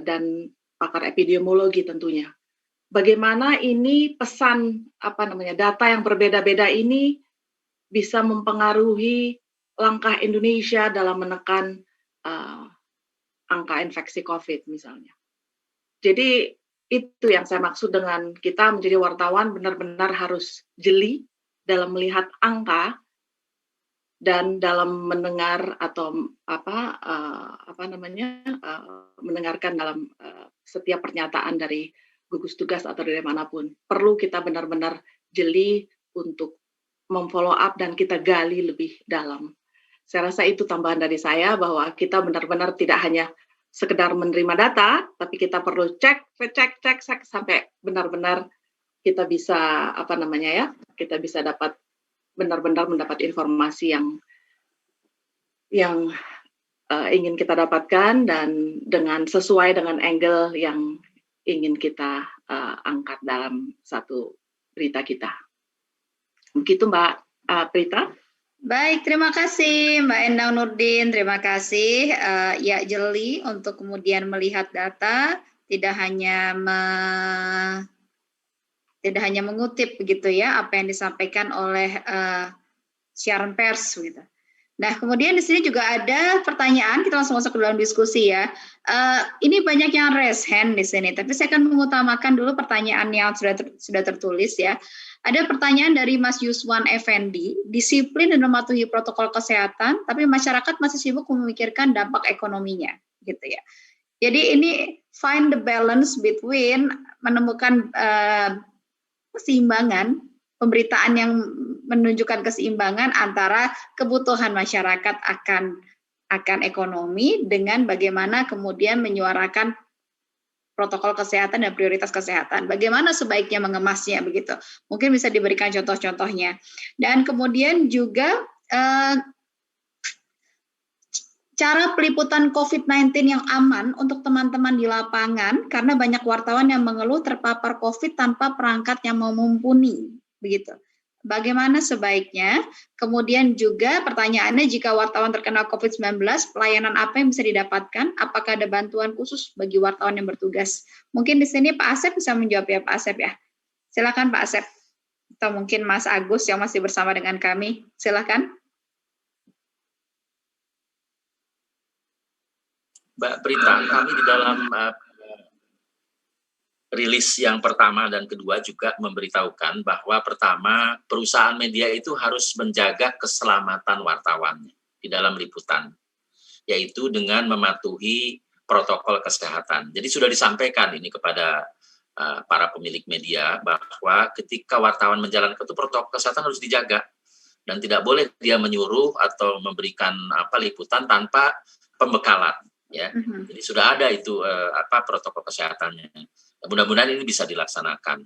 dan pakar epidemiologi tentunya. Bagaimana ini pesan data yang berbeda-beda ini bisa mempengaruhi langkah Indonesia dalam menekan angka infeksi COVID misalnya. Jadi itu yang saya maksud dengan kita menjadi wartawan benar-benar harus jeli dalam melihat angka dan dalam mendengar atau mendengarkan dalam setiap pernyataan dari gugus tugas atau dari manapun. Perlu kita benar-benar jeli untuk memfollow up dan kita gali lebih dalam. Saya rasa itu tambahan dari saya bahwa kita benar-benar tidak hanya sekedar menerima data, tapi kita perlu cek sampai benar-benar kita bisa kita bisa dapat benar-benar mendapat informasi yang ingin kita dapatkan dan sesuai dengan angle yang ingin kita angkat dalam satu berita kita. Begitu Mbak Prita. Baik, terima kasih Mbak Endang Nurdin, terima kasih ya jeli untuk kemudian melihat data, tidak hanya mengutip begitu ya apa yang disampaikan oleh siaran pers gitu. Nah, kemudian di sini juga ada pertanyaan, kita langsung masuk ke dalam diskusi ya. Ini banyak yang raise hand di sini, tapi saya akan mengutamakan dulu pertanyaan yang sudah tertulis ya. Ada pertanyaan dari Mas Yuswan Effendi, disiplin dan mematuhi protokol kesehatan, tapi masyarakat masih sibuk memikirkan dampak ekonominya, gitu ya. Jadi ini find the balance between menemukan keseimbangan, pemberitaan yang menunjukkan keseimbangan antara kebutuhan masyarakat akan ekonomi dengan bagaimana kemudian menyuarakan protokol kesehatan dan prioritas kesehatan. Bagaimana sebaiknya mengemasnya begitu. Mungkin bisa diberikan contoh-contohnya. Dan kemudian juga cara peliputan COVID-19 yang aman untuk teman-teman di lapangan, karena banyak wartawan yang mengeluh terpapar COVID tanpa perangkat yang mumpuni, begitu. Bagaimana sebaiknya? Kemudian juga pertanyaannya, jika wartawan terkena COVID-19, pelayanan apa yang bisa didapatkan? Apakah ada bantuan khusus bagi wartawan yang bertugas? Mungkin di sini Pak Asep bisa menjawab ya Pak Asep ya. Silakan Pak Asep. Atau mungkin Mas Agus yang masih bersama dengan kami. Silakan. Mbak Prita, kami di dalam rilis yang pertama dan kedua juga memberitahukan bahwa pertama, perusahaan media itu harus menjaga keselamatan wartawannya di dalam liputan, yaitu dengan mematuhi protokol kesehatan. Jadi sudah disampaikan ini kepada para pemilik media bahwa ketika wartawan menjalankan itu protokol kesehatan harus dijaga dan tidak boleh dia menyuruh atau memberikan liputan tanpa pembekalan. Ya, jadi sudah ada itu protokol kesehatannya. Mudah-mudahan ini bisa dilaksanakan.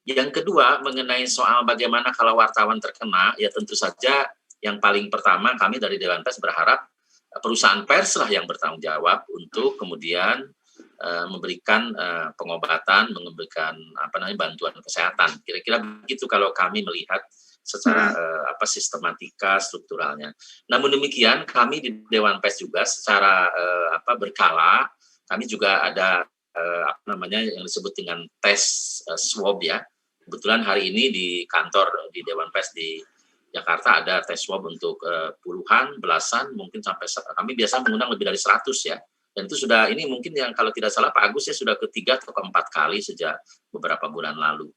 Yang kedua, mengenai soal bagaimana kalau wartawan terkena, ya tentu saja yang paling pertama kami dari Dewan Pers berharap perusahaan pers lah yang bertanggung jawab untuk kemudian memberikan pengobatan, memberikan bantuan kesehatan. Kira-kira begitu kalau kami melihat secara sistematika strukturalnya. Namun demikian kami di Dewan Pers juga secara berkala kami juga ada yang disebut dengan tes swab ya. Kebetulan hari ini di kantor di Dewan Pers di Jakarta ada tes swab untuk puluhan, belasan, mungkin sampai kami biasa mengundang lebih dari 100 ya. Dan itu sudah ini mungkin yang kalau tidak salah Pak Agus ya sudah ketiga atau keempat kali sejak beberapa bulan lalu.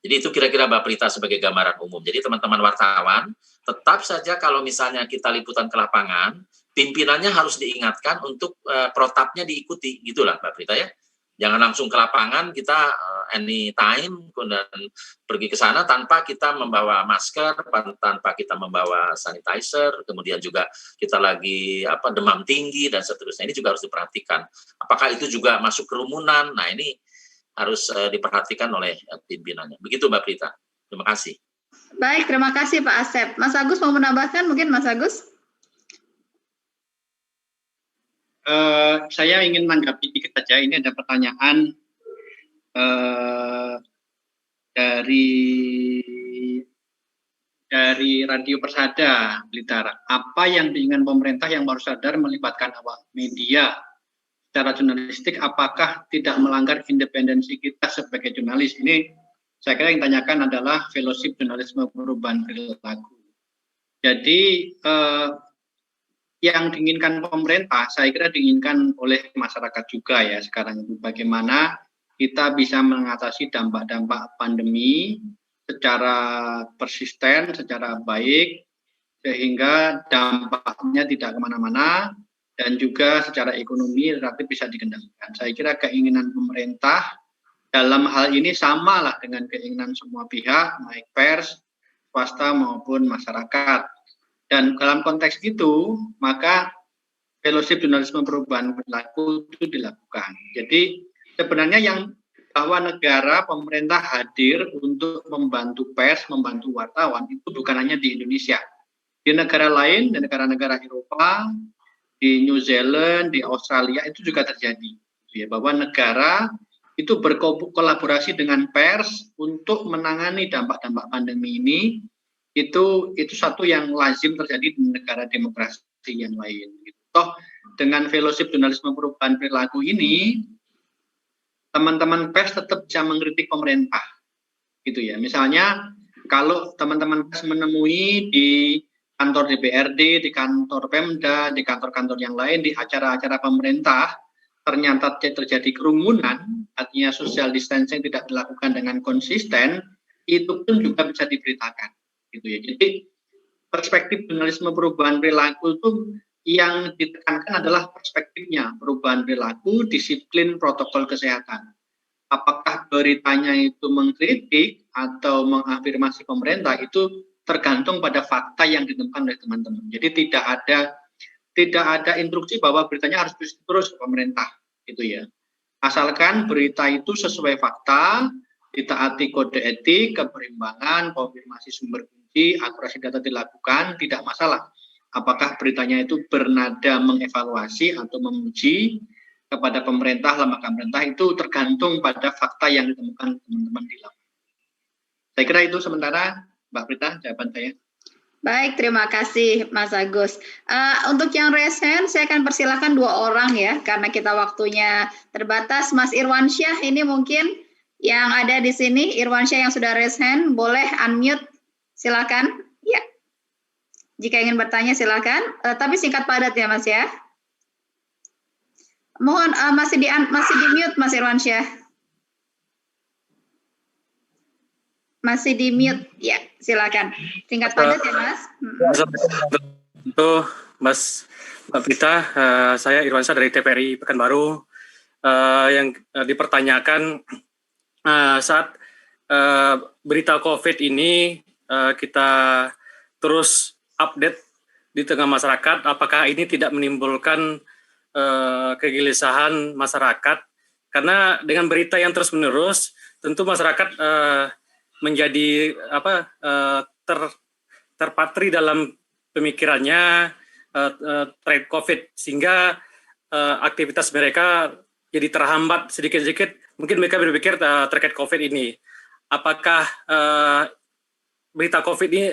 Jadi itu kira-kira Mbak Prita sebagai gambaran umum. Jadi teman-teman wartawan, tetap saja kalau misalnya kita liputan ke lapangan, pimpinannya harus diingatkan untuk protapnya diikuti, gitulah Mbak Prita ya. Jangan langsung ke lapangan kita anytime dan pergi ke sana tanpa kita membawa masker, tanpa kita membawa sanitizer, kemudian juga kita lagi demam tinggi dan seterusnya. Ini juga harus diperhatikan. Apakah itu juga masuk kerumunan? Nah ini harus diperhatikan oleh pimpinannya. Begitu Mbak Prita. Terima kasih. Baik, terima kasih Pak Asep. Mas Agus mau menambahkan mungkin Mas Agus? Saya ingin menanggapi dikit saja. Ini ada pertanyaan dari Radio Persada Blitar. Apa yang diinginkan pemerintah yang baru sadar melibatkan awak media secara jurnalistik, apakah tidak melanggar independensi kita sebagai jurnalis? Ini saya kira yang ditanyakan adalah fellowship jurnalisme perubahan perilaku. Jadi yang diinginkan pemerintah, saya kira diinginkan oleh masyarakat juga ya sekarang itu, bagaimana kita bisa mengatasi dampak-dampak pandemi secara persisten, secara baik, sehingga dampaknya tidak kemana-mana, dan juga secara ekonomi relatif bisa dikendalikan. Saya kira keinginan pemerintah dalam hal ini sama lah dengan keinginan semua pihak, baik pers, swasta maupun masyarakat. Dan dalam konteks itu, maka fellowship jurnalisme perubahan perilaku itu dilakukan. Jadi sebenarnya yang bahwa negara, pemerintah hadir untuk membantu pers, membantu wartawan, itu bukan hanya di Indonesia. Di negara lain, di negara-negara Eropa, di New Zealand, di Australia, itu juga terjadi. Ya, bahwa negara itu berkolaborasi dengan pers untuk menangani dampak-dampak pandemi ini. Itu satu yang lazim terjadi di negara demokrasi yang lain. Toh dengan fellowship jurnalisme perubahan perilaku ini, teman-teman pers tetap bisa mengkritik pemerintah, gitu ya. Misalnya kalau teman-teman pers menemui di kantor DPRD, di kantor Pemda, di kantor-kantor yang lain, di acara-acara pemerintah, ternyata terjadi kerumunan, artinya social distancing tidak dilakukan dengan konsisten, itu pun juga bisa diberitakan. Gitu ya. Jadi perspektif jurnalisme perubahan perilaku itu yang ditekankan adalah perspektifnya perubahan perilaku, disiplin protokol kesehatan. Apakah beritanya itu mengkritik atau mengafirmasi pemerintah itu tergantung pada fakta yang ditemukan oleh teman-teman. Jadi tidak ada instruksi bahwa beritanya harus terus ke pemerintah, gitu ya. Asalkan berita itu sesuai fakta, ditaati kode etik, keberimbangan, konfirmasi sumber kunci, akurasi data dilakukan, tidak masalah. Apakah beritanya itu bernada mengevaluasi atau memuji kepada pemerintah, lembaga pemerintah, itu tergantung pada fakta yang ditemukan teman-teman di lapangan. Saya kira itu sementara, Mbak Prita, jawaban saya. Baik, terima kasih Mas Agus. Untuk yang raise hand, saya akan persilahkan 2 orang ya, karena kita waktunya terbatas. Mas Irwansyah, ini mungkin yang ada di sini, Irwansyah yang sudah raise hand, boleh unmute, silakan. Ya, jika ingin bertanya silakan, tapi singkat padat ya Mas ya. Mohon masih di mute Mas Irwansyah. Masih di mute, ya silakan. Singkat padat ya Mas. Untuk Mas Mbak Prita, saya Irwansyah dari TPRI Pekanbaru. Yang dipertanyakan saat berita COVID ini kita terus update di tengah masyarakat, apakah ini tidak menimbulkan kegelisahan masyarakat? Karena dengan berita yang terus-menerus, tentu masyarakat menjadi terpatri dalam pemikirannya terkait COVID, sehingga aktivitas mereka jadi terhambat sedikit-sedikit. Mungkin mereka berpikir terkait COVID ini, apakah berita COVID ini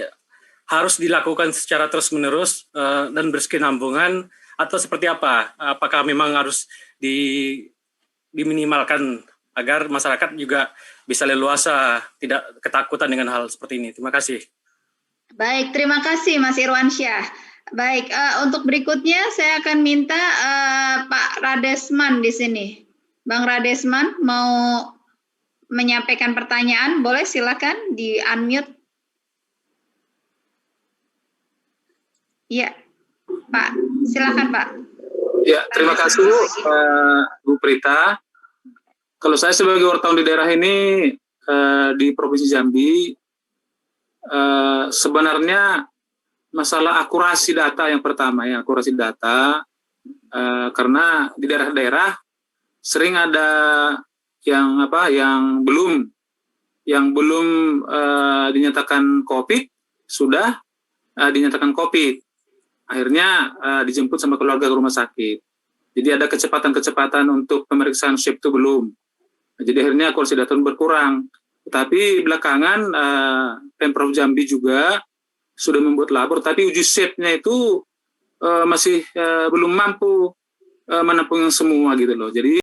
harus dilakukan secara terus-menerus dan berkesinambungan, atau seperti apa? Apakah memang harus diminimalkan agar masyarakat juga bisa leluasa, tidak ketakutan dengan hal seperti ini? Terima kasih. Baik, terima kasih Mas Irwansyah. Baik, untuk berikutnya saya akan minta Pak Radesman di sini. Bang Radesman mau menyampaikan pertanyaan, boleh silakan di unmute. Iya, Pak, silakan Pak. Ya, terima kasih Bu Prita. Kalau saya sebagai wartawan di daerah ini di Provinsi Jambi, sebenarnya masalah akurasi data yang pertama ya, akurasi data, karena di daerah-daerah sering ada yang belum dinyatakan COVID, sudah dinyatakan COVID, akhirnya dijemput sama keluarga ke rumah sakit. Jadi ada kecepatan untuk pemeriksaan swab itu belum. Jadi akhirnya akurasi data berkurang. Tapi belakangan Pemprov Jambi juga sudah membuat labor, tapi uji swab-nya itu masih belum mampu. menampung yang semua gitu loh. Jadi